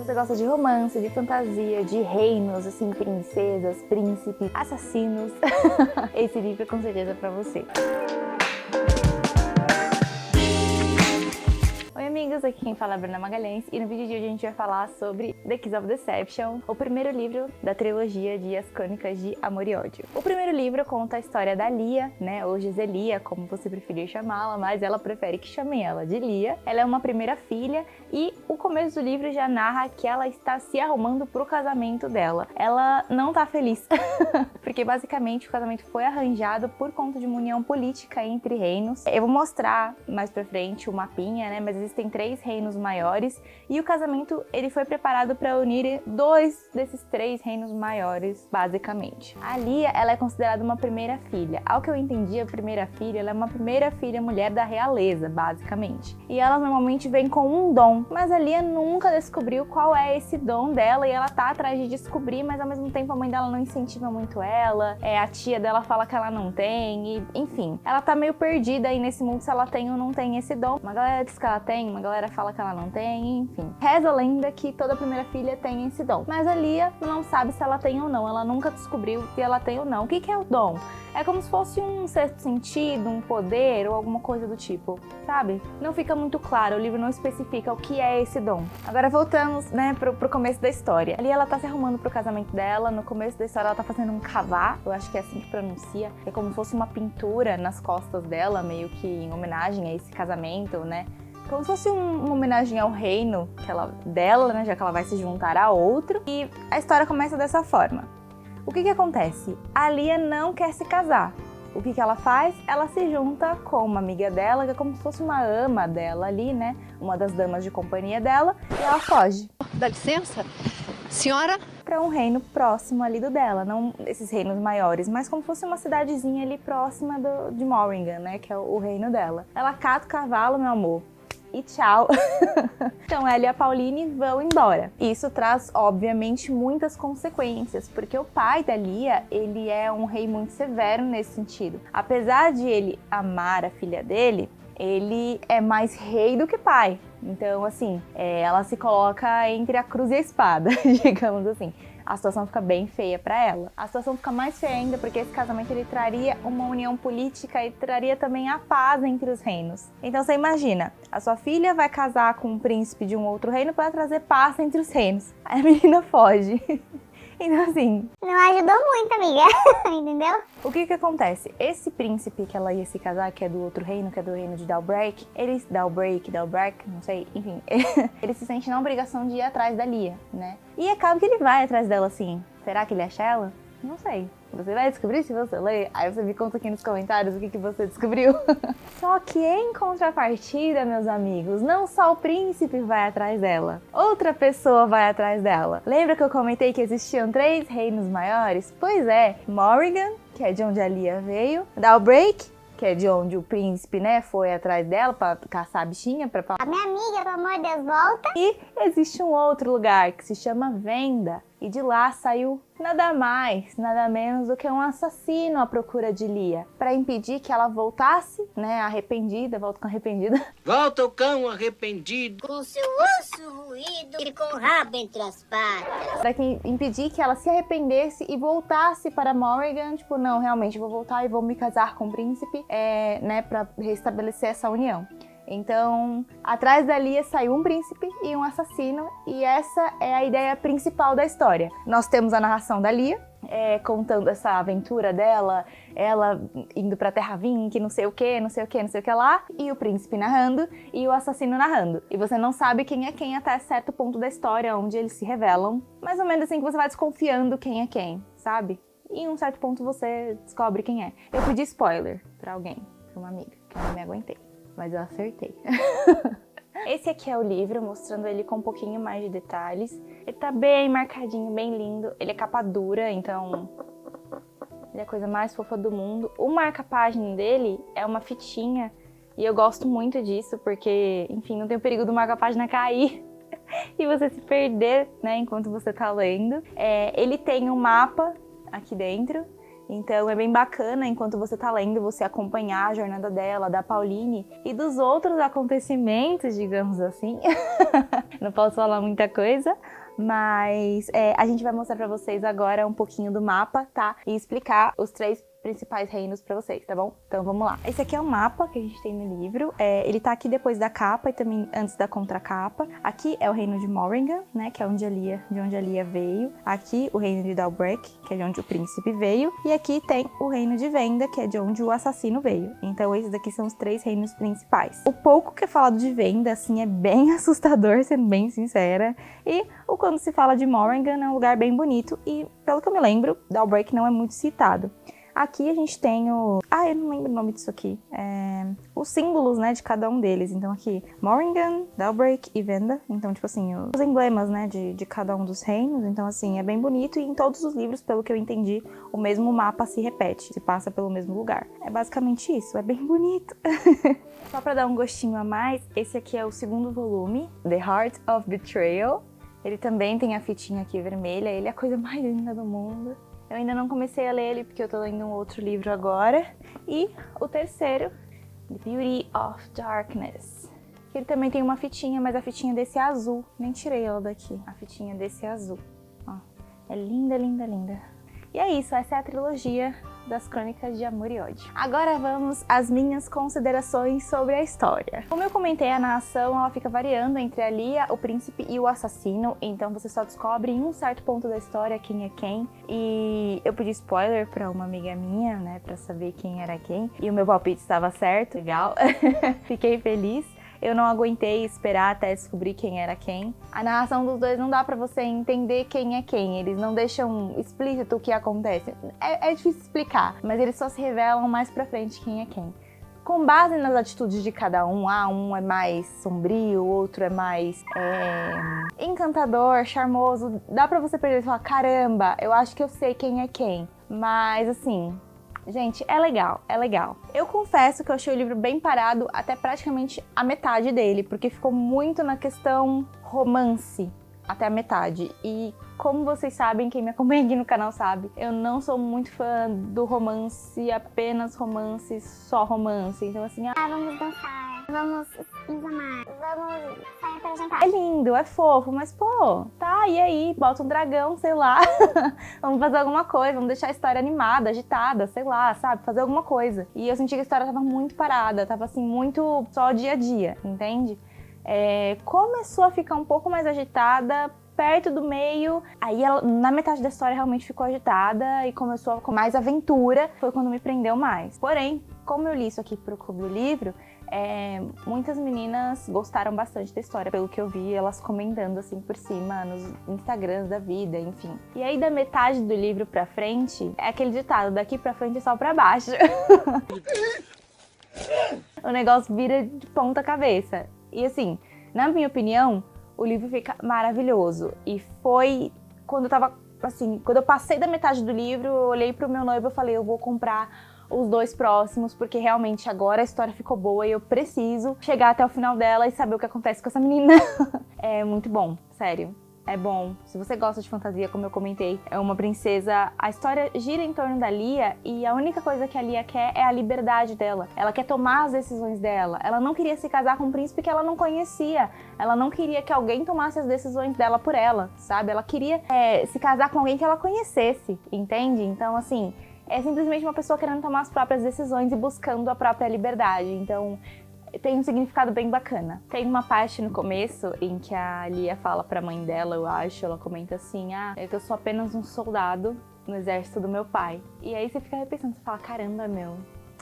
você gosta de romance, de fantasia, de reinos, assim, princesas, príncipes, assassinos, esse livro é com certeza pra você. Oi amigos, aqui quem fala é a Bruna Magalhães e no vídeo de hoje a gente vai falar sobre The Kiss of Deception, o primeiro livro da trilogia de As Crônicas de Amor e Ódio. O primeiro livro conta a história da Lia, né, ou Giselia, como você preferir chamá-la, mas ela prefere que chamem ela de Lia. Ela é uma primeira filha e o começo do livro já narra que ela está se arrumando pro casamento dela. Ela não tá feliz, porque basicamente o casamento foi arranjado por conta de uma união política entre reinos. Eu vou mostrar mais pra frente o mapinha, né, mas existem 3 reinos maiores e o casamento ele foi preparado para unir 2 desses 3 reinos maiores, basicamente. A Lia, ela é considerada uma primeira filha. Ao que eu entendi, a primeira filha, ela é uma primeira filha mulher da realeza, basicamente. E ela normalmente vem com um dom, mas a Lia nunca descobriu qual é esse dom dela e ela tá atrás de descobrir, mas ao mesmo tempo a mãe dela não incentiva muito ela, a tia dela fala que ela não tem, e enfim, ela tá meio perdida aí nesse mundo se ela tem ou não tem esse dom. Uma galera diz que ela tem, uma galera fala que ela não tem, enfim. Reza a lenda que toda primeira filha tem esse dom. Mas a Lia não sabe se ela tem ou não, ela nunca descobriu se ela tem ou não. O que é o dom? É como se fosse um sexto sentido, um poder ou alguma coisa do tipo, sabe? Não fica muito claro, o livro não especifica o que é esse dom. Agora voltamos, né, pro começo da história. Ali ela tá se arrumando pro casamento dela, no começo da história ela tá fazendo um cavá, eu acho que é assim que pronuncia, é como se fosse uma pintura nas costas dela, meio que em homenagem a esse casamento, né? Como se fosse uma homenagem ao reino dela, né, já que ela vai se juntar a outro. E a história começa dessa forma. O que acontece? A Lia não quer se casar. O que ela faz? Ela se junta com uma amiga dela, que é como se fosse uma ama dela ali, né? Uma das damas de companhia dela, e ela foge. Dá licença? Senhora? Para um reino próximo ali do dela, não esses reinos maiores, mas como se fosse uma cidadezinha ali próxima de Morrigan, né? Que é o reino dela. Ela cata o cavalo, meu amor. E tchau. Então ela e a Pauline vão embora. Isso traz, obviamente, muitas consequências, porque o pai da Lia, ele é um rei muito severo nesse sentido. Apesar de ele amar a filha dele, ele é mais rei do que pai. Então, assim, ela se coloca entre a cruz e a espada, digamos assim. A situação fica bem feia pra ela. A situação fica mais feia ainda porque esse casamento ele traria uma união política e traria também a paz entre os reinos. Então você imagina, a sua filha vai casar com um príncipe de um outro reino para trazer paz entre os reinos. Aí a menina foge. Então assim... Não ajudou muito, amiga. Entendeu? O que acontece? Esse príncipe que ela ia se casar, que é do outro reino, que é do reino de Dalbreak, Dalbreak, não sei, enfim. Ele se sente na obrigação de ir atrás da Lia, né? E acaba que ele vai atrás dela assim. Será que ele acha ela? Não sei. Você vai descobrir se você ler, aí você me conta aqui nos comentários o que você descobriu. Só que em contrapartida, meus amigos, não só o príncipe vai atrás dela, outra pessoa vai atrás dela. Lembra que eu comentei que existiam 3 reinos maiores? Pois é, Morrigan, que é de onde a Lia veio, Dalbreak, que é de onde o príncipe, né, foi atrás dela pra caçar a bichinha, pra falar... A minha amiga, pelo amor de Deus, volta. E existe um outro lugar que se chama Venda, e de lá saiu nada mais, nada menos do que um assassino à procura de Lia, para impedir que ela voltasse, né, arrependida, volta com arrependida. Volta o cão arrependido. Com seu osso ruído e com o rabo entre as patas. Para impedir que ela se arrependesse e voltasse para Morrigan, tipo, não, realmente vou voltar e vou me casar com o príncipe, né, para restabelecer essa união. Então, atrás da Lia saiu um príncipe e um assassino, e essa é a ideia principal da história. Nós temos a narração da Lia, contando essa aventura dela, ela indo pra Terra Vink, não sei o que lá, e o príncipe narrando, e o assassino narrando. E você não sabe quem é quem até certo ponto da história, onde eles se revelam. Mais ou menos assim que você vai desconfiando quem é quem, sabe? E em um certo ponto você descobre quem é. Eu pedi spoiler pra alguém, pra uma amiga, que eu não me aguentei. Mas eu acertei. Esse aqui é o livro, mostrando ele com um pouquinho mais de detalhes. Ele tá bem marcadinho, bem lindo. Ele é capa dura, então... ele é a coisa mais fofa do mundo. O marca-página dele é uma fitinha. E eu gosto muito disso, porque, enfim, não tem o perigo do marca-página cair. E você se perder, né, enquanto você tá lendo. Ele tem um mapa aqui dentro. Então é bem bacana, enquanto você tá lendo, você acompanhar a jornada dela, da Pauline e dos outros acontecimentos, digamos assim. Não posso falar muita coisa, mas a gente vai mostrar pra vocês agora um pouquinho do mapa, tá? E explicar os 3 principais reinos pra vocês, tá bom? Então vamos lá. Esse aqui é o mapa que a gente tem no livro. Ele tá aqui depois da capa e também antes da contracapa. Aqui é o reino de Morrigan, né? Que é de onde a Lia veio. Aqui o reino de Dalbreak, que é de onde o príncipe veio. E aqui tem o reino de Venda, que é de onde o assassino veio. Então esses daqui são os 3 reinos principais. O pouco que é falado de Venda, assim, é bem assustador, sendo bem sincera. E quando se fala de Morrigan, é um lugar bem bonito. E pelo que eu me lembro, Dalbreak não é muito citado. Aqui a gente tem eu não lembro o nome disso aqui. Os símbolos, né, de cada um deles. Então aqui, Morrigan, Dalbreak e Venda. Então, tipo assim, os emblemas, né, de cada um dos reinos. Então, assim, é bem bonito. E em todos os livros, pelo que eu entendi, o mesmo mapa se repete. Se passa pelo mesmo lugar. É basicamente isso. É bem bonito. Só pra dar um gostinho a mais, esse aqui é o 2º volume, The Heart of Betrayal. Ele também tem a fitinha aqui vermelha. Ele é a coisa mais linda do mundo. Eu ainda não comecei a ler ele porque eu tô lendo um outro livro agora. E o 3º, The Beauty of Darkness. Ele também tem uma fitinha, mas a fitinha desse é azul. Nem tirei ela daqui. A fitinha desse é azul. Ó, é linda, linda, linda. E é isso, essa é a trilogia das Crônicas de Amor e Ódio. Agora vamos às minhas considerações sobre a história. Como eu comentei, a narração ela fica variando entre a Lia, o príncipe e o assassino, então você só descobre em um certo ponto da história quem é quem. E eu pedi spoiler pra uma amiga minha, né, pra saber quem era quem, e o meu palpite estava certo, legal. Fiquei feliz. Eu não aguentei esperar até descobrir quem era quem. A narração dos dois não dá pra você entender quem é quem. Eles não deixam explícito o que acontece. É difícil explicar, mas eles só se revelam mais pra frente quem é quem. Com base nas atitudes de cada um, um é mais sombrio, o outro é mais encantador, charmoso. Dá pra você perder e falar, caramba, eu acho que eu sei quem é quem. Mas assim... Gente, é legal, é legal. Eu confesso que eu achei o livro bem parado até praticamente a metade dele, porque ficou muito na questão romance até a metade. E como vocês sabem, quem me acompanha aqui no canal sabe, eu não sou muito fã do romance, apenas romance, só romance. Então assim, Vamos dançar, vamos nos amar, vamos sair para jantar. é lindo, é fofo, mas pô, tá, e aí? Bota um dragão, sei lá. Vamos fazer alguma coisa, vamos deixar a história animada, agitada, sei lá, sabe? Fazer alguma coisa. E eu senti que a história tava muito parada, tava assim, muito só dia a dia, entende? Começou a ficar um pouco mais agitada perto do meio, aí ela, na metade da história realmente ficou agitada e começou com mais aventura, foi quando me prendeu mais. Porém, como eu li isso aqui pro Clube do Livro, muitas meninas gostaram bastante da história, pelo que eu vi elas comentando assim por cima nos Instagrams da vida, enfim. E aí da metade do livro pra frente, é aquele ditado, daqui pra frente é só pra baixo. O negócio vira de ponta cabeça. E assim, na minha opinião, o livro fica maravilhoso. E foi quando eu tava, assim, quando eu passei da metade do livro, eu olhei pro meu noivo e falei, eu vou comprar os 2 próximos, porque realmente agora a história ficou boa e eu preciso chegar até o final dela e saber o que acontece com essa menina. É muito bom, sério. É bom. Se você gosta de fantasia, como eu comentei, é uma princesa. A história gira em torno da Lia e a única coisa que a Lia quer é a liberdade dela. Ela quer tomar as decisões dela. Ela não queria se casar com um príncipe que ela não conhecia. Ela não queria que alguém tomasse as decisões dela por ela, sabe? Ela queria se casar com alguém que ela conhecesse, entende? Então, assim, é simplesmente uma pessoa querendo tomar as próprias decisões e buscando a própria liberdade. Então, tem um significado bem bacana. Tem uma parte no começo em que a Lia fala pra mãe dela, eu acho, ela comenta assim, eu sou apenas um soldado no exército do meu pai. E aí você fica repensando, você fala, caramba,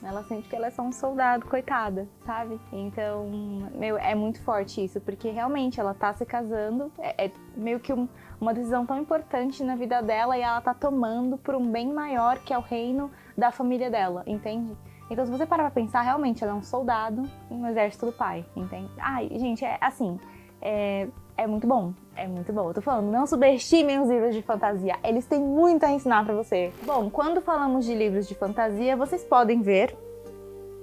ela sente que ela é só um soldado, coitada, sabe? Então, é muito forte isso, porque realmente ela tá se casando, é meio que uma decisão tão importante na vida dela e ela tá tomando por um bem maior que é o reino da família dela, entende? Então, se você parar pra pensar, realmente, ela é um soldado no exército do pai, entende? Ai, gente, é muito bom, é muito bom. Eu tô falando, não subestimem os livros de fantasia, eles têm muito a ensinar pra você. Bom, quando falamos de livros de fantasia, vocês podem ver,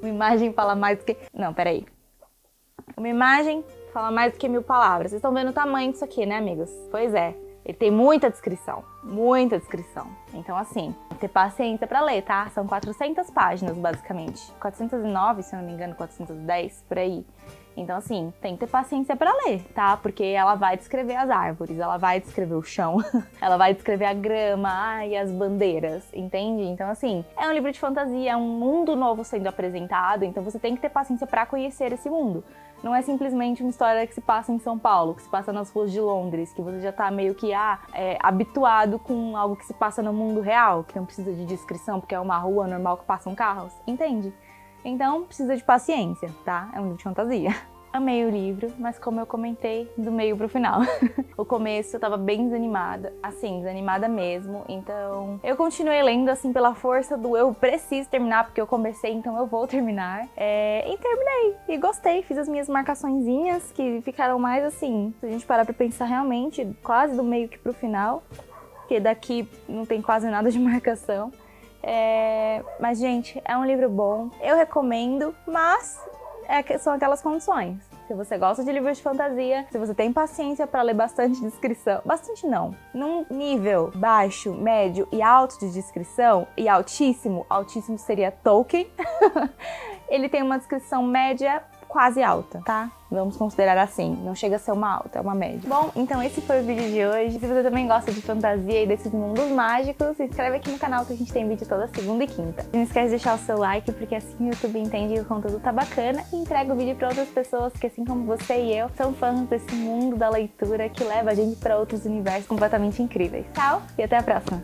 uma imagem fala mais do que... Não, peraí. Uma imagem fala mais do que 1000 palavras. Vocês estão vendo o tamanho disso aqui, né, amigos? Pois é. Ele tem muita descrição, muita descrição. Então, assim, ter paciência pra ler, tá? São 400 páginas, basicamente. 409, se eu não me engano, 410, por aí. Então, assim, tem que ter paciência pra ler, tá? Porque ela vai descrever as árvores, ela vai descrever o chão, ela vai descrever a grama, e as bandeiras, entende? Então, assim, é um livro de fantasia, é um mundo novo sendo apresentado, então você tem que ter paciência pra conhecer esse mundo. Não é simplesmente uma história que se passa em São Paulo, que se passa nas ruas de Londres, que você já tá meio que habituado com algo que se passa no mundo real, que não precisa de descrição, porque é uma rua normal que passam carros, entende? Então, precisa de paciência, tá? É um livro de fantasia. Amei o livro, mas como eu comentei, do meio pro final. O começo eu tava bem desanimada, assim, desanimada mesmo. Então, eu continuei lendo, assim, pela força do eu preciso terminar, porque eu comecei, então eu vou terminar. E terminei, e gostei, fiz as minhas marcaçõezinhas, que ficaram mais assim, se a gente parar pra pensar realmente, quase do meio que pro final, porque daqui não tem quase nada de marcação. Mas, gente, é um livro bom, eu recomendo, mas são aquelas condições. Se você gosta de livros de fantasia, se você tem paciência para ler bastante descrição, bastante não, num nível baixo, médio e alto de descrição, e altíssimo seria Tolkien, ele tem uma descrição média quase alta, tá? Vamos considerar assim, não chega a ser uma alta, é uma média. Bom, então esse foi o vídeo de hoje. Se você também gosta de fantasia e desses mundos mágicos, se inscreve aqui no canal que a gente tem vídeo toda segunda e quinta. Não esquece de deixar o seu like, porque assim o YouTube entende que o conteúdo tá bacana e entrega o vídeo para outras pessoas que, assim como você e eu, são fãs desse mundo da leitura que leva a gente para outros universos completamente incríveis. Tchau e até a próxima!